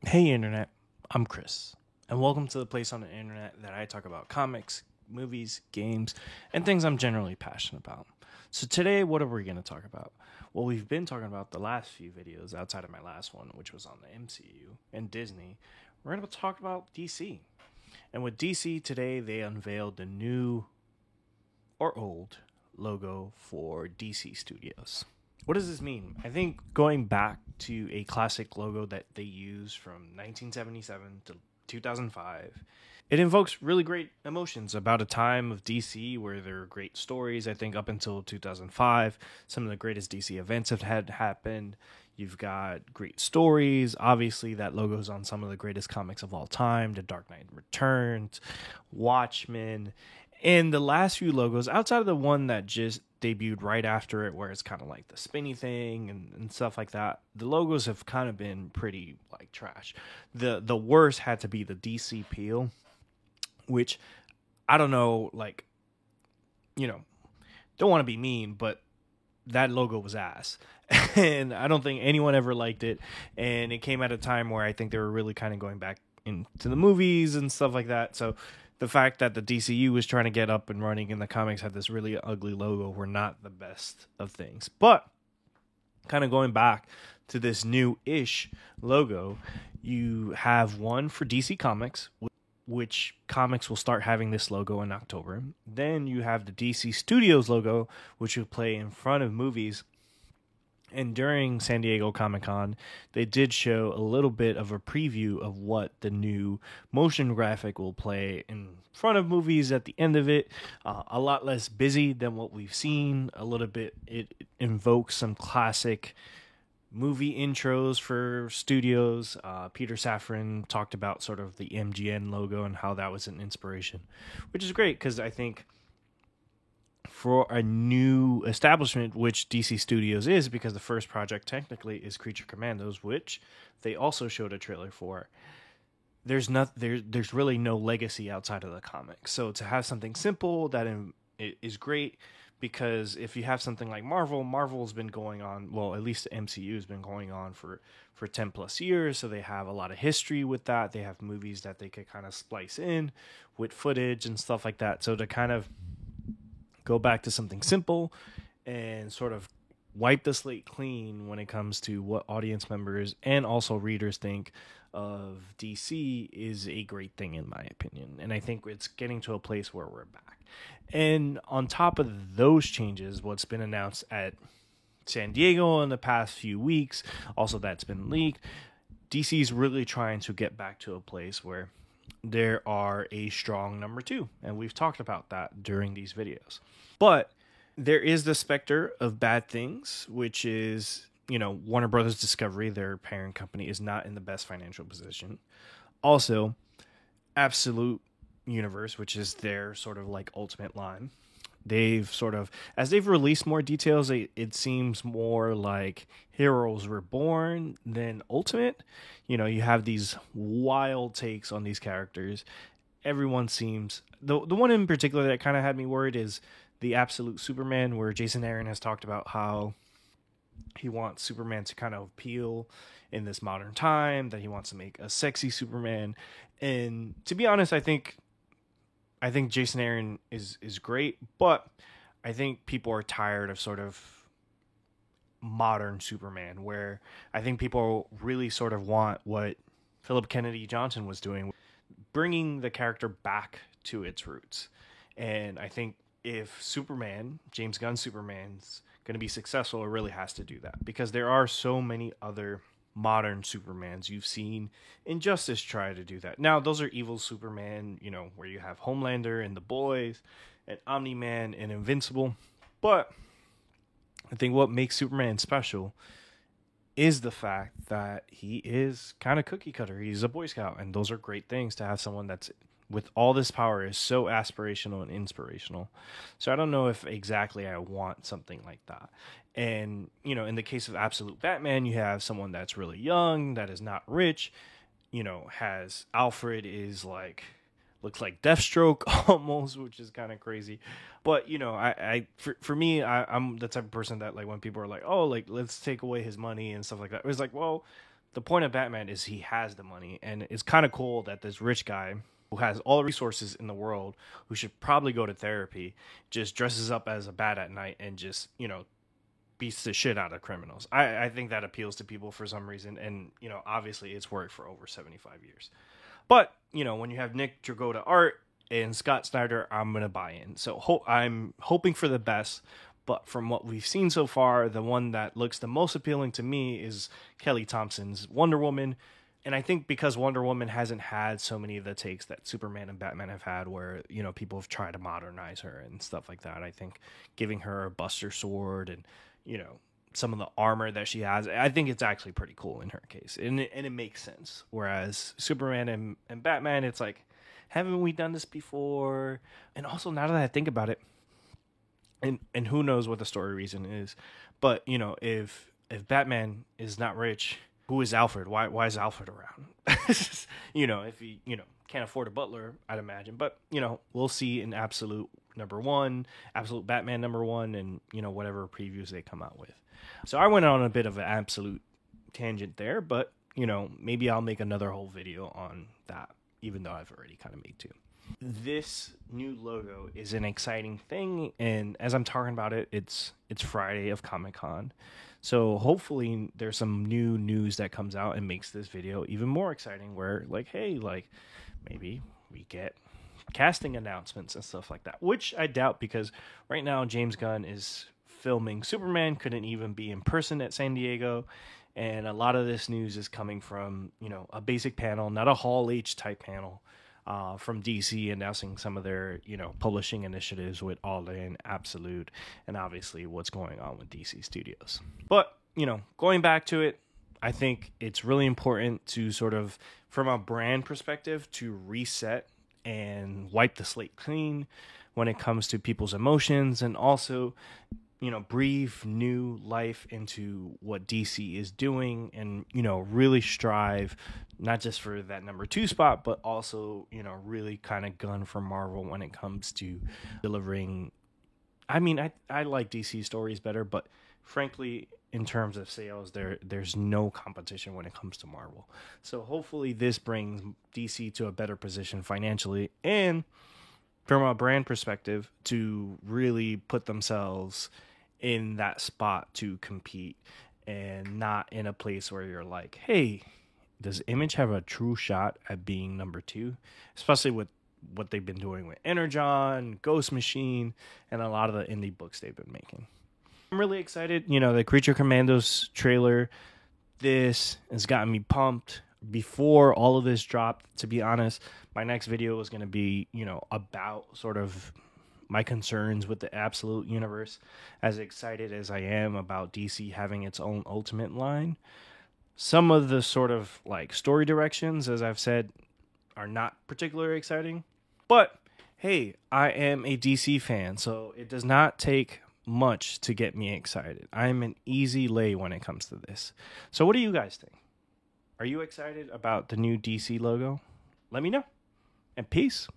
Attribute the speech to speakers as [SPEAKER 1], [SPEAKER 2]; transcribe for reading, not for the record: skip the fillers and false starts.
[SPEAKER 1] Hey Internet, I'm Chris, and welcome to the place on the internet that I talk about comics, movies, games, and things I'm generally passionate about. So today, what are we going to talk about? Well, we've been talking about the last few videos outside of my last one, which was on the MCU and Disney. We're going to talk about DC. And with DC today, they unveiled the new or old logo for DC Studios. What does this mean? I think going back to a classic logo that they used from 1977 to 2005, it invokes really great emotions about a time of DC where there are great stories. I think up until 2005, some of the greatest DC events have had happened. You've got great stories. Obviously, that logo's on some of the greatest comics of all time: The Dark Knight Returns, Watchmen, and the last few logos, outside of the one that just debuted right after it, where it's kind of like the spinny thing and stuff like that, the logos have kind of been pretty like trash. The worst had to be the DC Peel, which I don't know, like, you know, don't want to be mean, but that logo was ass. And I don't think anyone ever liked it. And it came at a time where I think they were really kind of going back into the movies and stuff like that. So the fact that the DCU was trying to get up and running in the comics had this really ugly logo were not the best of things. But kind of going back to this new-ish logo, you have one for DC Comics, which comics will start having this logo in October. Then you have the DC Studios logo, which will play in front of movies. And during San Diego Comic-Con, they did show a little bit of a preview of what the new motion graphic will play in front of movies at the end of it. A lot less busy than what we've seen. A little bit, it invokes some classic movie intros for studios. Peter Safran talked about sort of the MGM logo and how that was an inspiration, which is great because I think for a new establishment, which DC Studios is, because the first project technically is Creature Commandos, which they also showed a trailer for. There's really no legacy outside of the comics. So to have something simple that is great, because if you have something like Marvel's been going on, well, at least the MCU has been going on for 10 plus years, so they have a lot of history with that. They have movies that they could kind of splice in with footage and stuff like that. So to kind of go back to something simple and sort of wipe the slate clean when it comes to what audience members and also readers think of DC is a great thing, in my opinion. And I think it's getting to a place where we're back. And on top of those changes, what's been announced at San Diego in the past few weeks, also that's been leaked, DC is really trying to get back to a place where there are a strong number two. And we've talked about that during these videos. But there is the specter of bad things, which is, Warner Brothers Discovery, their parent company, is not in the best financial position. Also, Absolute Universe, which is their sort of like ultimate line. They've sort of, as they've released more details, it seems more like Heroes Reborn than Ultimate. You have these wild takes on these characters. Everyone seems, the one in particular that kind of had me worried is the Absolute Superman, where Jason Aaron has talked about how he wants Superman to kind of appeal in this modern time, that he wants to make a sexy Superman. And to be honest, I think Jason Aaron is great, but I think people are tired of sort of modern Superman, where I think people really sort of want what Philip Kennedy Johnson was doing, bringing the character back to its roots. And I think if Superman, James Gunn's Superman's going to be successful, it really has to do that, because there are so many other modern Supermans. You've seen Injustice try to do that. Now, those are evil Superman, where you have Homelander and The Boys and Omni-Man and Invincible. But I think what makes Superman special is the fact that he is kind of cookie cutter. He's a Boy Scout, and those are great things to have someone that's with all this power is so aspirational and inspirational. So I don't know if exactly I want something like that. And, in the case of Absolute Batman, you have someone that's really young, that is not rich, has Alfred is like, looks like Deathstroke almost, which is kind of crazy. But, for me, I'm the type of person that, like, when people are like, oh, like, let's take away his money and stuff like that, it's like, well, the point of Batman is he has the money, and it's kind of cool that this rich guy who has all the resources in the world, who should probably go to therapy, just dresses up as a bat at night and just, beats the shit out of criminals. I think that appeals to people for some reason, and, obviously it's worked for over 75 years. But, when you have Nick Dragotta art and Scott Snyder, I'm going to buy in. So I'm hoping for the best. But from what we've seen so far, the one that looks the most appealing to me is Kelly Thompson's Wonder Woman. And I think because Wonder Woman hasn't had so many of the takes that Superman and Batman have had where, people have tried to modernize her and stuff like that. I think giving her a Buster Sword and, some of the armor that she has, I think it's actually pretty cool in her case. And it makes sense. Whereas Superman and Batman, it's like, haven't we done this before? And also, now that I think about it, and who knows what the story reason is, but if Batman is not rich, who is Alfred? Why is Alfred around? If he can't afford a butler, I'd imagine. But we'll see in Absolute #1, Absolute Batman #1, and whatever previews they come out with. So I went on a bit of an absolute tangent there, but maybe I'll make another whole video on that, even though I've already kind of made two. This new logo is an exciting thing, and as I'm talking about it, it's Friday of Comic-Con. So hopefully there's some new news that comes out and makes this video even more exciting, where maybe we get casting announcements and stuff like that, which I doubt, because right now James Gunn is filming Superman, couldn't even be in person at San Diego. And a lot of this news is coming from, a basic panel, not a Hall H type panel, from DC, announcing some of their, publishing initiatives with All In, Absolute, and obviously what's going on with DC Studios. But, going back to it, I think it's really important to sort of, from a brand perspective, to reset and wipe the slate clean when it comes to people's emotions, and also, breathe new life into what DC is doing, and, really strive not just for that #2 spot, but also, really kind of gun for Marvel when it comes to delivering. I mean, I like DC stories better, but frankly, in terms of sales, there's no competition when it comes to Marvel. So hopefully this brings DC to a better position financially, and from a brand perspective, to really put themselves in that spot to compete, and not in a place where you're like, hey, does Image have a true shot at being #2? Especially with what they've been doing with Energon, Ghost Machine, and a lot of the indie books they've been making. I'm really excited. The Creature Commandos trailer, this has gotten me pumped. Before all of this dropped, to be honest, my next video was going to be, about sort of my concerns with the Absolute universe, as excited as I am about DC having its own Ultimate line. Some of the sort of story directions, as I've said, are not particularly exciting. But hey, I am a DC fan, so it does not take much to get me excited. I'm an easy lay when it comes to this. So what do you guys think? Are you excited about the new DC logo? Let me know. And peace.